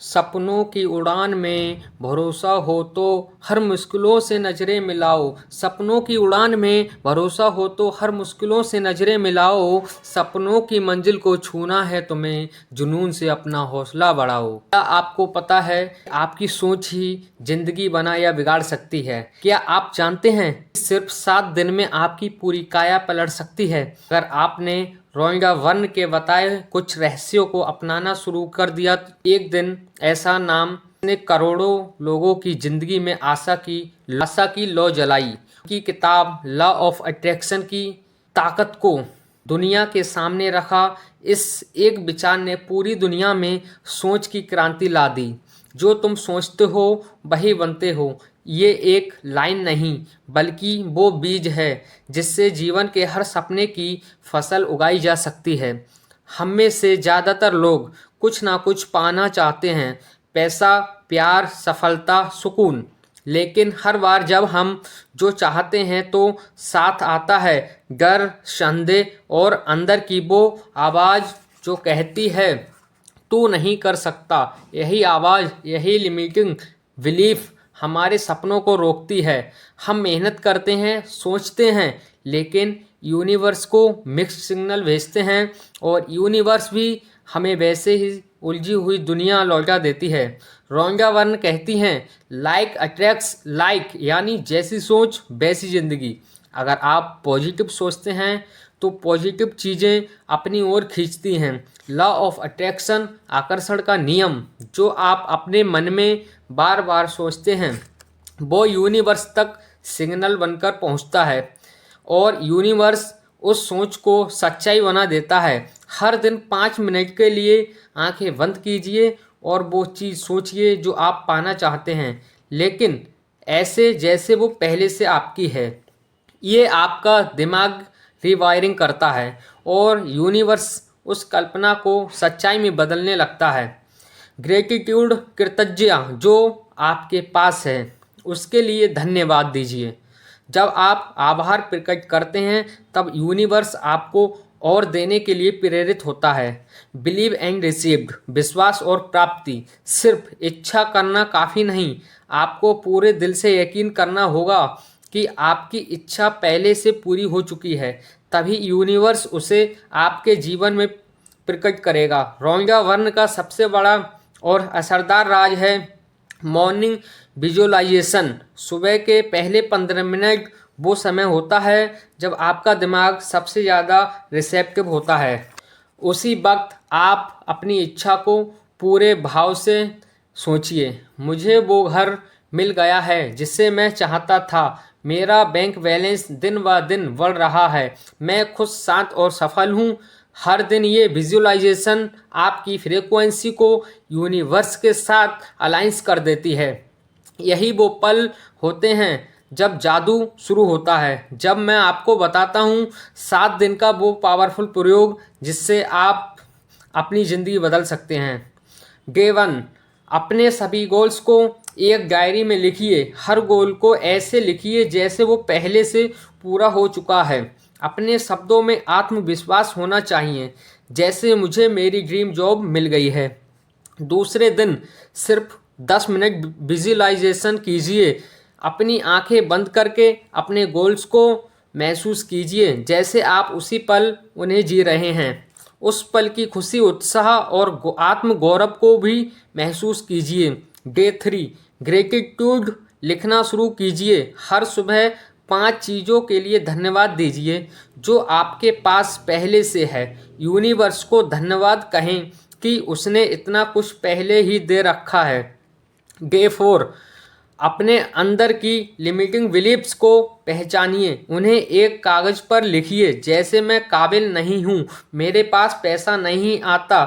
सपनों की उड़ान में भरोसा हो तो हर मुश्किलों से नजरें मिलाओ। सपनों की उड़ान में भरोसा हो तो हर मुश्किलों से नजरें मिलाओ। सपनों की मंजिल को छूना है तुम्हें, जुनून से अपना हौसला बढ़ाओ। क्या आपको पता है आपकी सोच ही जिंदगी बना या बिगाड़ सकती है? क्या आप जानते हैं सिर्फ 7 दिन में आपकी पूरी काया पलट सकती है? अगर आपने रोइंगा वर्ण के बताए कुछ रहस्यों को अपनाना शुरू कर दिया तो एक दिन ऐसा नाम ने करोड़ों लोगों की जिंदगी में आशा की लौ जलाई। की किताब लॉ ऑफ अट्रैक्शन की ताकत को दुनिया के सामने रखा। इस एक विचार ने पूरी दुनिया में सोच की क्रांति ला दी। जो तुम सोचते हो वही बनते हो, ये एक लाइन नहीं बल्कि वो बीज है जिससे जीवन के हर सपने की फसल उगाई जा सकती है। हम में से ज़्यादातर लोग कुछ ना कुछ पाना चाहते हैं, पैसा, प्यार, सफलता, सुकून। लेकिन हर बार जब हम जो चाहते हैं तो साथ आता है डर, संदेह और अंदर की वो आवाज़ जो कहती है तू नहीं कर सकता। यही आवाज़, यही लिमिटिंग बिलीफ हमारे सपनों को रोकती है। हम मेहनत करते हैं, सोचते हैं, लेकिन यूनिवर्स को मिक्स्ड सिग्नल भेजते हैं और यूनिवर्स भी हमें वैसे ही उलझी हुई दुनिया लौटा देती है। रोंगा वर्न कहती हैं लाइक अट्रैक्ट्स लाइक, यानी जैसी सोच वैसी जिंदगी। अगर आप पॉजिटिव सोचते हैं तो पॉजिटिव चीज़ें अपनी ओर खींचती हैं। लॉ ऑफ अट्रैक्शन, आकर्षण का नियम। जो आप अपने मन में बार बार सोचते हैं वो यूनिवर्स तक सिग्नल बनकर पहुंचता है और यूनिवर्स उस सोच को सच्चाई बना देता है। हर दिन 5 मिनट के लिए आंखें बंद कीजिए और वो चीज़ सोचिए जो आप पाना चाहते हैं, लेकिन ऐसे जैसे वो पहले से आपकी है। ये आपका दिमाग रिवायरिंग करता है और यूनिवर्स उस कल्पना को सच्चाई में बदलने लगता है। ग्रेटिट्यूड, कृतज्ञता जो आपके पास है उसके लिए धन्यवाद दीजिए। जब आप आभार प्रकट करते हैं तब यूनिवर्स आपको और देने के लिए प्रेरित होता है। बिलीव एंड रिसीव्ड, विश्वास और प्राप्ति। सिर्फ इच्छा करना काफ़ी नहीं, आपको पूरे दिल से यकीन करना होगा कि आपकी इच्छा पहले से पूरी हो चुकी है, तभी यूनिवर्स उसे आपके जीवन में प्रकट करेगा। रोंगा वर्ण का सबसे बड़ा और असरदार राज है मॉर्निंग विजुअलाइजेशन। सुबह के पहले 15 मिनट वो समय होता है जब आपका दिमाग सबसे ज़्यादा रिसेप्टिव होता है। उसी वक्त आप अपनी इच्छा को पूरे भाव से सोचिए। मुझे वो घर मिल गया है जिसे मैं चाहता था। मेरा बैंक बैलेंस दिन ब दिन बढ़ रहा है। मैं खुश, शांत और सफल हूँ। हर दिन ये विजुअलाइजेशन आपकी फ्रीक्वेंसी को यूनिवर्स के साथ अलाइंस कर देती है। यही वो पल होते हैं जब जादू शुरू होता है। जब मैं आपको बताता हूँ 7 दिन का वो पावरफुल प्रयोग जिससे आप अपनी ज़िंदगी बदल सकते हैं। डे 1, अपने सभी गोल्स को एक डायरी में लिखिए। हर गोल को ऐसे लिखिए जैसे वो पहले से पूरा हो चुका है। अपने शब्दों में आत्मविश्वास होना चाहिए, जैसे मुझे मेरी ड्रीम जॉब मिल गई है। दूसरे दिन सिर्फ 10 मिनट विजुअलाइजेशन कीजिए। अपनी आंखें बंद करके अपने गोल्स को महसूस कीजिए जैसे आप उसी पल उन्हें जी रहे हैं। उस पल की खुशी, उत्साह और आत्म गौरव को भी महसूस कीजिए। डे 3, ग्रेटिट्यूड लिखना शुरू कीजिए। हर सुबह 5 चीज़ों के लिए धन्यवाद दीजिए जो आपके पास पहले से है। यूनिवर्स को धन्यवाद कहें कि उसने इतना कुछ पहले ही दे रखा है। डे 4, अपने अंदर की लिमिटिंग बिलीफ्स को पहचानिए। उन्हें एक कागज़ पर लिखिए, जैसे मैं काबिल नहीं हूँ, मेरे पास पैसा नहीं आता,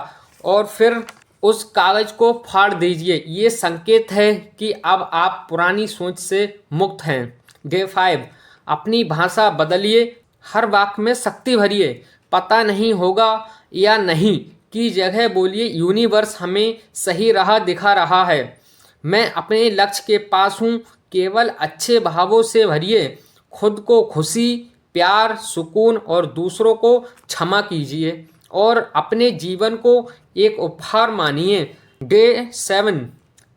और फिर उस कागज़ को फाड़ दीजिए। ये संकेत है कि अब आप पुरानी सोच से मुक्त हैं। डे 5, अपनी भाषा बदलिए। हर वाक्य में शक्ति भरिए। पता नहीं होगा या नहीं की जगह बोलिए यूनिवर्स हमें सही राह दिखा रहा है। मैं अपने लक्ष्य के पास हूँ। केवल अच्छे भावों से भरिए। खुद को खुशी, प्यार, सुकून और दूसरों को क्षमा कीजिए और अपने जीवन को एक उपहार मानिए। Day 7,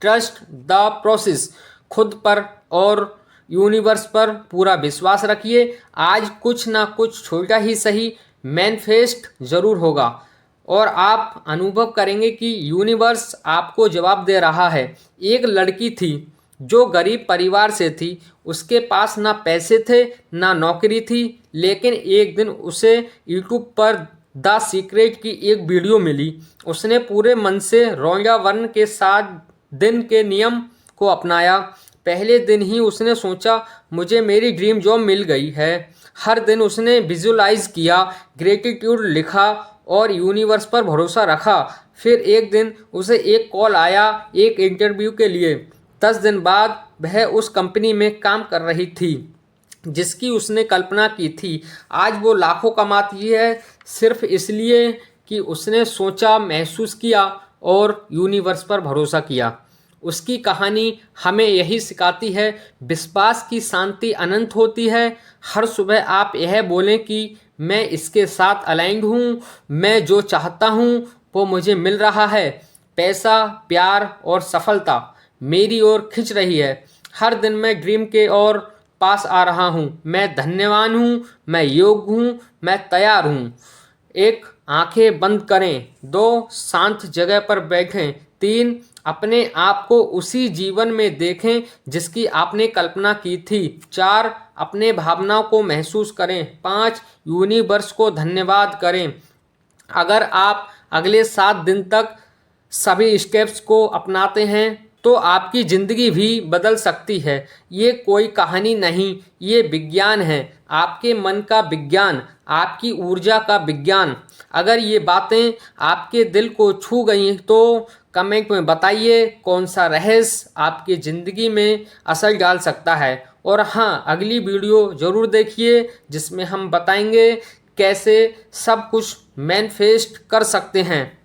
trust the process. खुद पर और यूनिवर्स पर पूरा विश्वास रखिए। आज कुछ ना कुछ छोटा ही सही मैनिफेस्ट जरूर होगा और आप अनुभव करेंगे कि यूनिवर्स आपको जवाब दे रहा है। एक लड़की थी जो गरीब परिवार से थी। उसके पास ना पैसे थे ना नौकरी थी, लेकिन एक दिन उसे यूट्यूब पर द सीक्रेट की एक वीडियो मिली। उसने पूरे मन से रोजा वर्न के 7 दिन के नियम को अपनाया। पहले दिन ही उसने सोचा, मुझे मेरी ड्रीम जॉब मिल गई है। हर दिन उसने विजुलाइज किया, ग्रेटिट्यूड लिखा और यूनिवर्स पर भरोसा रखा। फिर एक दिन उसे एक कॉल आया एक इंटरव्यू के लिए। 10 दिन बाद वह उस कंपनी में काम कर रही थी जिसकी उसने कल्पना की थी। आज वो लाखों कमाती है सिर्फ इसलिए कि उसने सोचा, महसूस किया और यूनिवर्स पर भरोसा किया। उसकी कहानी हमें यही सिखाती है, विश्वास की शांति अनंत होती है। हर सुबह आप यह बोलें कि मैं इसके साथ अलाइंड हूँ, मैं जो चाहता हूँ वो मुझे मिल रहा है। पैसा, प्यार और सफलता मेरी ओर खिंच रही है। हर दिन मैं ड्रीम के और पास आ रहा हूँ। मैं धन्यवान हूँ, मैं योग्य हूँ, मैं तैयार हूँ। एक, आंखें बंद करें। 2, शांत जगह पर बैठें। 3, अपने आप को उसी जीवन में देखें जिसकी आपने कल्पना की थी। 4, अपने भावनाओं को महसूस करें। 5, यूनिवर्स को धन्यवाद करें। अगर आप अगले 7 दिन तक सभी स्टेप्स को अपनाते हैं तो आपकी ज़िंदगी भी बदल सकती है। ये कोई कहानी नहीं, ये विज्ञान है, आपके मन का विज्ञान, आपकी ऊर्जा का विज्ञान। अगर ये बातें आपके दिल को छू गई तो कमेंट में बताइए कौन सा रहस्य आपकी ज़िंदगी में असर डाल सकता है। और हाँ, अगली वीडियो ज़रूर देखिए जिसमें हम बताएंगे कैसे सब कुछ मैनिफेस्ट कर सकते हैं।